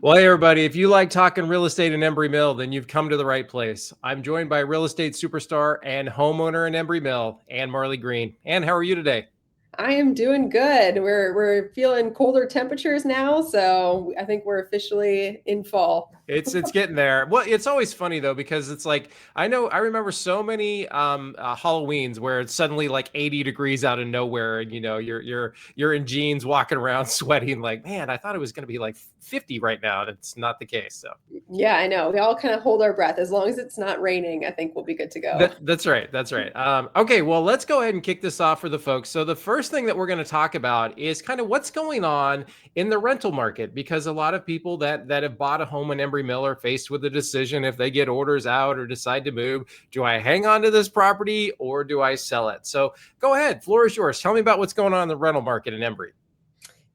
Well, hey everybody, if you like talking real estate in Embrey Mill, then you've come to the right place. I'm joined by real estate superstar and homeowner in Embrey Mill, Ann Marley Green. Ann, how are you today? I am doing good. We're feeling colder temperatures now, so I think we're officially in fall. It's getting there. Well, it's always funny though because it's like I remember so many Halloweens where it's suddenly like 80 degrees out of nowhere, and you're in jeans walking around sweating like, man, I thought it was going to be like 50 right now, and it's not the case. So Yeah, I know. We all kind of hold our breath. As long as it's not raining, I think we'll be good to go. that's right. That's right. Okay, well, let's go ahead and kick this off for the folks. So the first thing that we're going to talk about is kind of what's going on in the rental market, because a lot of people that have bought a home in Embry Mill are faced with a decision if they get orders out or decide to move. Do I hang on to this property or do I sell it? So go ahead, floor is yours. Tell me about what's going on in the rental market in Embry.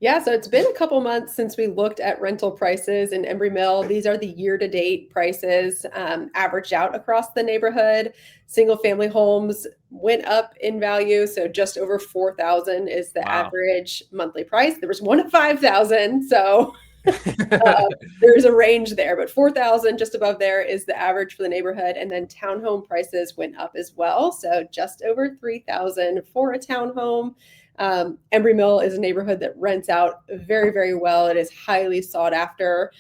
Yeah, so it's been a couple months since we looked at rental prices in Embry Mill. These are the year-to-date prices averaged out across the neighborhood. Single-family homes went up in value, so just over 4,000 is the Wow. average monthly price. There was one at 5,000, so there's a range there, but 4,000 just above there is the average for the neighborhood. And then townhome prices went up as well, so just over 3,000 for a townhome. Embry Mill is a neighborhood that rents out very, very well. It is highly sought after.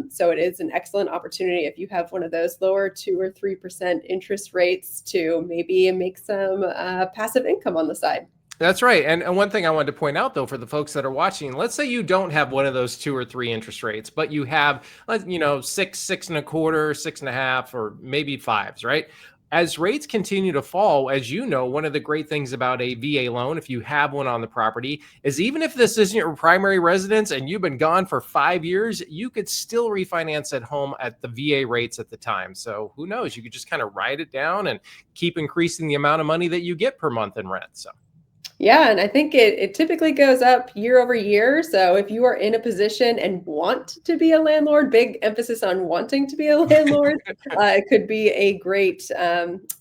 So it is an excellent opportunity if you have one of those lower 2 or 3% interest rates to maybe make some passive income on the side. That's right. And one thing I wanted to point out, though, for the folks that are watching, let's say you don't have one of those 2 or 3 interest rates, but you have, six and a quarter, 6.5, or maybe fives, right? As rates continue to fall, as you know, one of the great things about a VA loan, if you have one on the property, is even if this isn't your primary residence and you've been gone for 5 years, you could still refinance at home at the VA rates at the time. So who knows? You could just kind of write it down and keep increasing the amount of money that you get per month in rent. So. Yeah, and I think it typically goes up year over year. So if you are in a position and want to be a landlord, big emphasis on wanting to be a landlord, it could be a great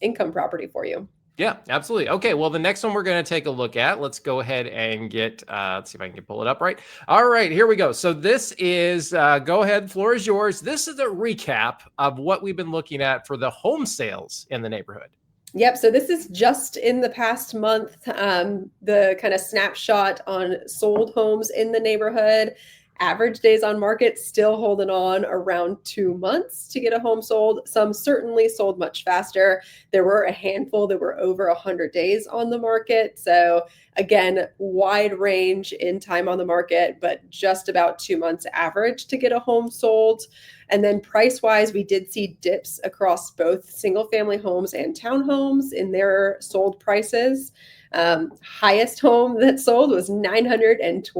income property for you. Yeah, absolutely. Okay, well, the next one we're going to take a look at, let's go ahead and get, let's see if I can pull it up right. All right, here we go. So this is, go ahead, floor is yours. This is a recap of what we've been looking at for the home sales in the neighborhood. Yep. So this is just in the past month, the kind of snapshot on sold homes in the neighborhood. Average days on market still holding on around 2 months to get a home sold. Some certainly sold much faster. There were a handful that were over 100 days on the market. So again, wide range in time on the market, but just about 2 months average to get a home sold. And then price wise, we did see dips across both single family homes and townhomes in their sold prices. Highest home that sold was $920,000.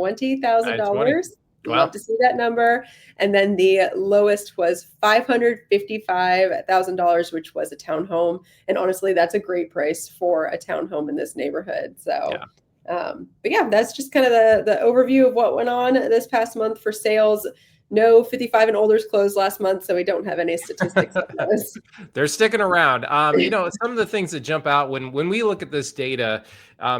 $920,000. Love Wow. to see that number. And then the lowest was $555,000, which was a townhome. And honestly, that's a great price for a townhome in this neighborhood. So, Yeah. but yeah, that's just kind of the overview of what went on this past month for sales. No 55 and olders closed last month, so we don't have any statistics on those. They're sticking around. Some of the things that jump out when we look at this data,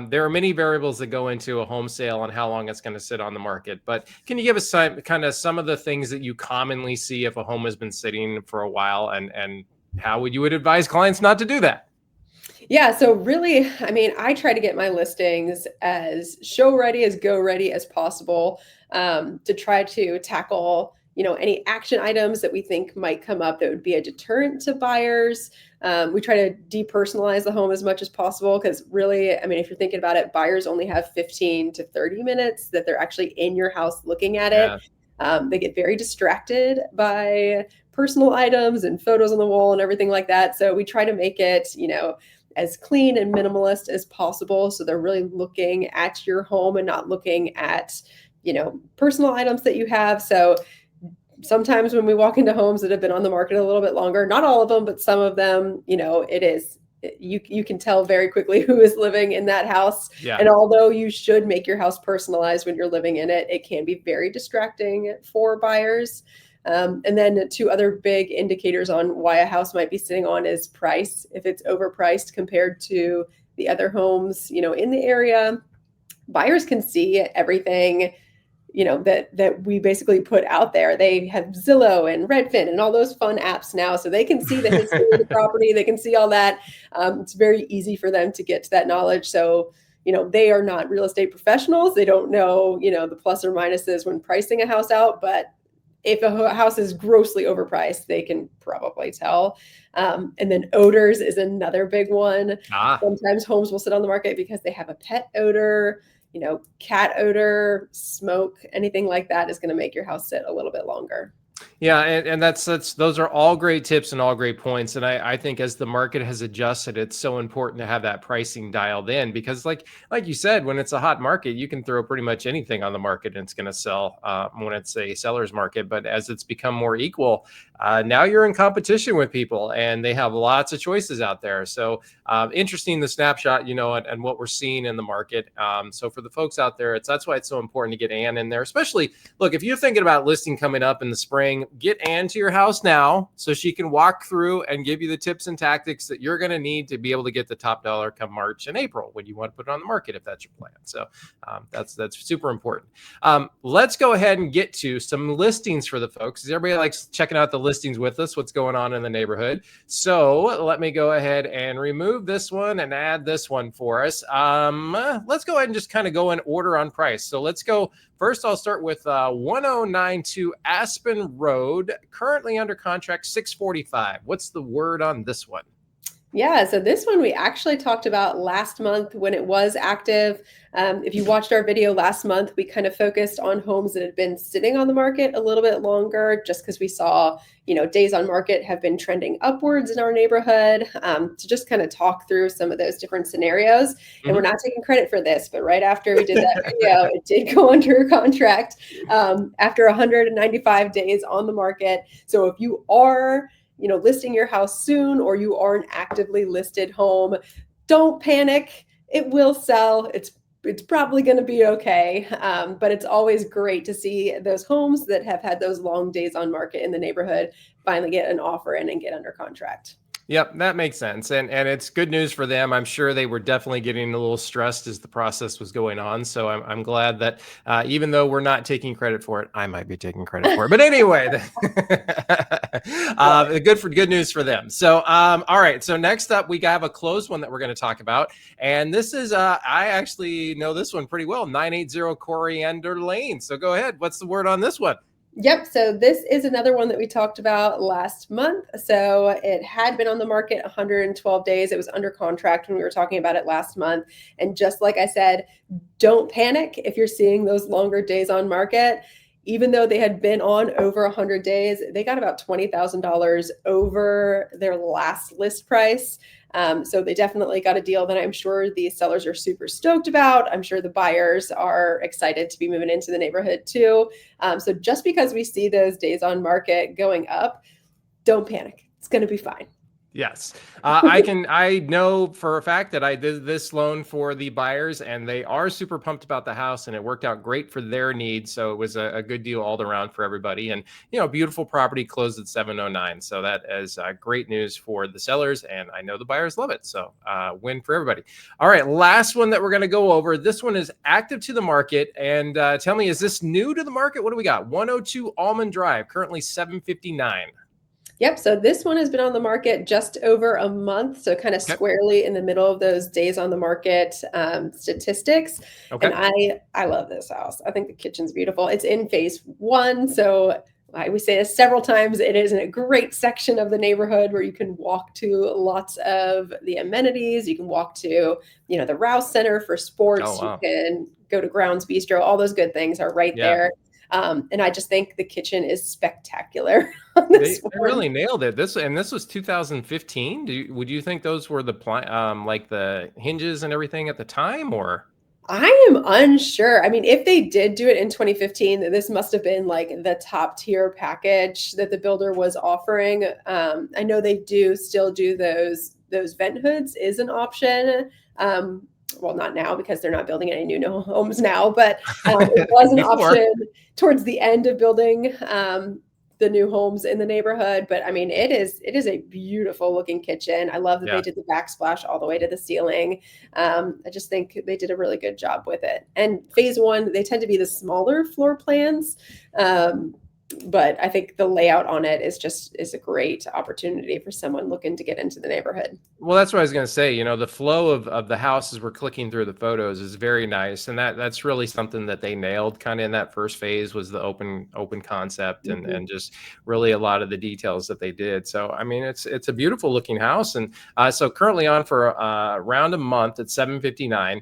there are many variables that go into a home sale and how long it's going to sit on the market. But can you give us some of the things that you commonly see if a home has been sitting for a while, and how would you advise clients not to do that? Yeah, so really, I mean, I try to get my listings as show ready, as go ready as possible, to try to tackle, any action items that we think might come up that would be a deterrent to buyers. We try to depersonalize the home as much as possible because really, I mean, if you're thinking about it, buyers only have 15 to 30 minutes that they're actually in your house looking at it. Yeah. They get very distracted by personal items and photos on the wall and everything like that. So we try to make it, as clean and minimalist as possible. So they're really looking at your home and not looking at, personal items that you have. So sometimes when we walk into homes that have been on the market a little bit longer, not all of them, but some of them, you can tell very quickly who is living in that house. Yeah. And although you should make your house personalized when you're living in it, it can be very distracting for buyers. And then 2 other big indicators on why a house might be sitting on is price. If it's overpriced compared to the other homes, in the area, buyers can see everything that we basically put out there. They have Zillow and Redfin and all those fun apps now, so they can see the history of the property. They can see all that. It's very easy for them to get to that knowledge. So, they are not real estate professionals. They don't know, the plus or minuses when pricing a house out, but if a house is grossly overpriced, they can probably tell. And then odors is another big one. Sometimes homes will sit on the market because they have a pet odor, cat odor, smoke, anything like that is going to make your house sit a little bit longer. Yeah, and that's those are all great tips and all great points. And I think as the market has adjusted, it's so important to have that pricing dialed in, because like you said, when it's a hot market, you can throw pretty much anything on the market and it's going to sell when it's a seller's market. But as it's become more equal, now you're in competition with people and they have lots of choices out there. So interesting, the snapshot, and what we're seeing in the market. So for the folks out there, that's why it's so important to get Ann in there, especially, look, if you're thinking about listing coming up in the spring, get Ann to your house now so she can walk through and give you the tips and tactics that you're going to need to be able to get the top dollar come March and April when you want to put it on the market, if that's your plan. So that's super important. Let's go ahead and get to some listings for the folks. Everybody likes checking out the listings with us, what's going on in the neighborhood. So let me go ahead and remove this one and add this one for us. Let's go ahead and just kind of go in order on price. So let's go. First, I'll start with 1092 Aspen Road, currently under contract, $645. What's the word on this one? Yeah, so this one we actually talked about last month when it was active. If you watched our video last month, we kind of focused on homes that had been sitting on the market a little bit longer, just because we saw, days on market have been trending upwards in our neighborhood, to just kind of talk through some of those different scenarios. And we're not taking credit for this, but right after we did that video, it did go under contract after 195 days on the market. So if you are listing your house soon, or you are an actively listed home, don't panic. It will sell. It's probably going to be okay. But it's always great to see those homes that have had those long days on market in the neighborhood finally get an offer in and get under contract. Yep, that makes sense. And it's good news for them. I'm sure they were definitely getting a little stressed as the process was going on. So I'm glad that even though we're not taking credit for it, I might be taking credit for it. But anyway, good news for them. So, all right. So next up, we have a closed one that we're going to talk about. And this is, I actually know this one pretty well, 980 Coriander Lane. So go ahead. What's the word on this one? Yep. So this is another one that we talked about last month. So it had been on the market 112 days. It was under contract when we were talking about it last month. And just like I said, don't panic if you're seeing those longer days on market. Even though they had been on over 100 days, they got about $20,000 over their last list price. So they definitely got a deal that I'm sure the sellers are super stoked about. I'm sure the buyers are excited to be moving into the neighborhood too. So just because we see those days on market going up, don't panic. It's going to be fine. Yes. I know for a fact that I did this loan for the buyers and they are super pumped about the house and it worked out great for their needs. So it was a good deal all around for everybody, and, beautiful property, closed at 709. So that is great news for the sellers, and I know the buyers love it. So win for everybody. All right. Last one that we're going to go over. This one is active to the market, and tell me, is this new to the market? What do we got? 102 Almond Drive, currently 759. Yep. So this one has been on the market just over a month. So kind of squarely in the middle of those days on the market statistics. Okay. And I love this house. I think the kitchen's beautiful. It's in phase 1. So we say this several times. It is in a great section of the neighborhood where you can walk to lots of the amenities. You can walk to, the Rouse Center for sports. Oh, wow. You can go to Grounds Bistro. All those good things are right there. And I just think the kitchen is spectacular. They really nailed it. This was 2015. Would you think those were the like the hinges and everything at the time, or? I am unsure. I mean, if they did do it in 2015, this must have been like the top tier package that the builder was offering. I know they still do those vent hoods is an option. Well, not now because they're not building any new homes now, but it was an option towards the end of building the new homes in the neighborhood, but I mean, it is a beautiful looking kitchen. I love that they Yeah. did the backsplash all the way to the ceiling. I just think they did a really good job with it. And phase one, they tend to be the smaller floor plans. But I think the layout on it is a great opportunity for someone looking to get into the neighborhood. Well, that's what I was going to say. The flow of the house as we're clicking through the photos is very nice, and that's really something that they nailed kind of in that first phase was the open concept and Mhm. just really a lot of the details that they did. So I mean, it's a beautiful looking house, and so currently on for around a month at 759.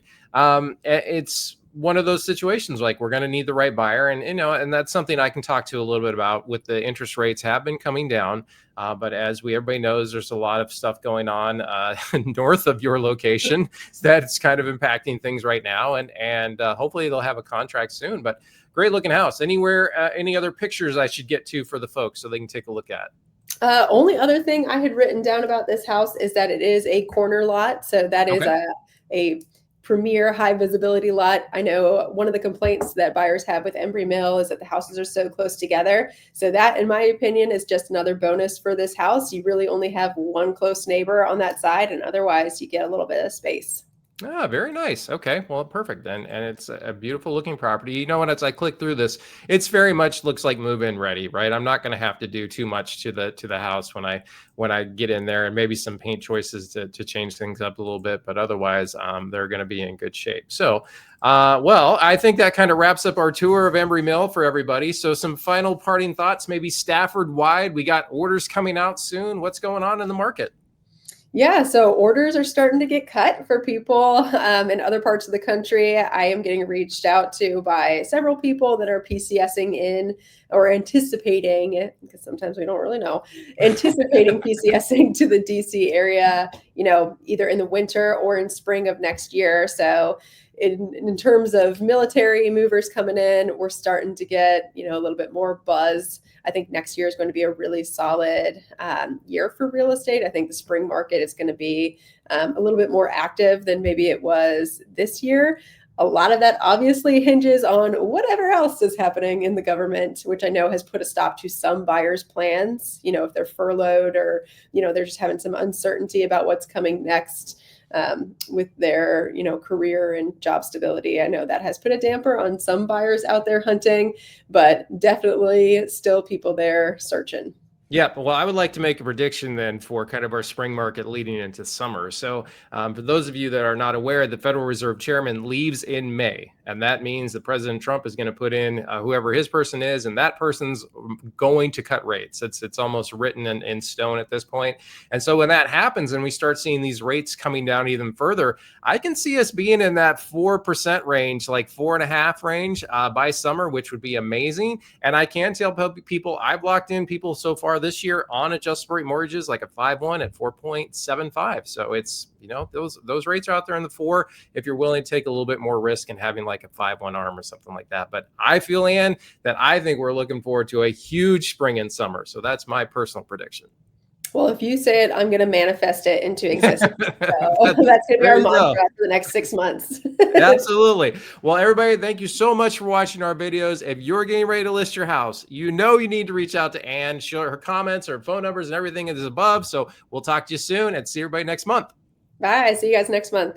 It's one of those situations like we're going to need the right buyer, and and that's something I can talk to a little bit about. With the interest rates have been coming down. But as everybody knows, there's a lot of stuff going on north of your location that's kind of impacting things right now, and hopefully they'll have a contract soon. But great looking house. Any other pictures I should get to for the folks so they can take a look at? Only other thing I had written down about this house is that it is a corner lot. So that is Okay. a premier high visibility lot. I know one of the complaints that buyers have with Embrey Mill is that the houses are so close together. So that, in my opinion, is just another bonus for this house. You really only have one close neighbor on that side, and otherwise you get a little bit of space. Ah, very nice. Okay, well, perfect. And it's a beautiful looking property. You know what? As I click through this, it's very much looks like move-in ready, right? I'm not going to have to do too much to the house when I get in there, and maybe some paint choices to change things up a little bit, but otherwise, they're going to be in good shape. So, well, I think that kind of wraps up our tour of Embry Mill for everybody. So, some final parting thoughts, maybe Stafford wide. We got orders coming out soon. What's going on in the market? Yeah, so orders are starting to get cut for people in other parts of the country. I am getting reached out to by several people that are PCSing in or anticipating, because sometimes we don't really know, anticipating PCSing to the DC area, either in the winter or in spring of next year. So in terms of military movers coming in, we're starting to get, a little bit more buzz. I think next year is going to be a really solid year for real estate. I think the spring market is going to be a little bit more active than maybe it was this year. A lot of that obviously hinges on whatever else is happening in the government, which I know has put a stop to some buyers' plans, if they're furloughed or, they're just having some uncertainty about what's coming next with their, career and job stability. I know that has put a damper on some buyers out there hunting, but definitely still people there searching. Yeah, well, I would like to make a prediction then for kind of our spring market leading into summer. So, for those of you that are not aware, the Federal Reserve Chairman leaves in May, and that means that President Trump is going to put in whoever his person is, and that person's going to cut rates. It's almost written in stone at this point. And so, when that happens, and we start seeing these rates coming down even further, I can see us being in that 4% range, like 4.5 range by summer, which would be amazing. And I can tell people I've locked in people so far this year on adjustable rate mortgages like a 5.1 at 4.75. So it's those rates are out there in the 4 if you're willing to take a little bit more risk and having like a 5.1 arm or something like that. But I feel, Ann, that I think we're looking forward to a huge spring and summer. So that's my personal prediction. Well, if you say it, I'm going to manifest it into existence. So That's, that's going to be there our you mantra go. for the next 6 months. Absolutely. Well, everybody, thank you so much for watching our videos. If you're getting ready to list your house, you need to reach out to Ann. Her comments, her phone numbers, and everything is above. So we'll talk to you soon and see everybody next month. Bye. See you guys next month.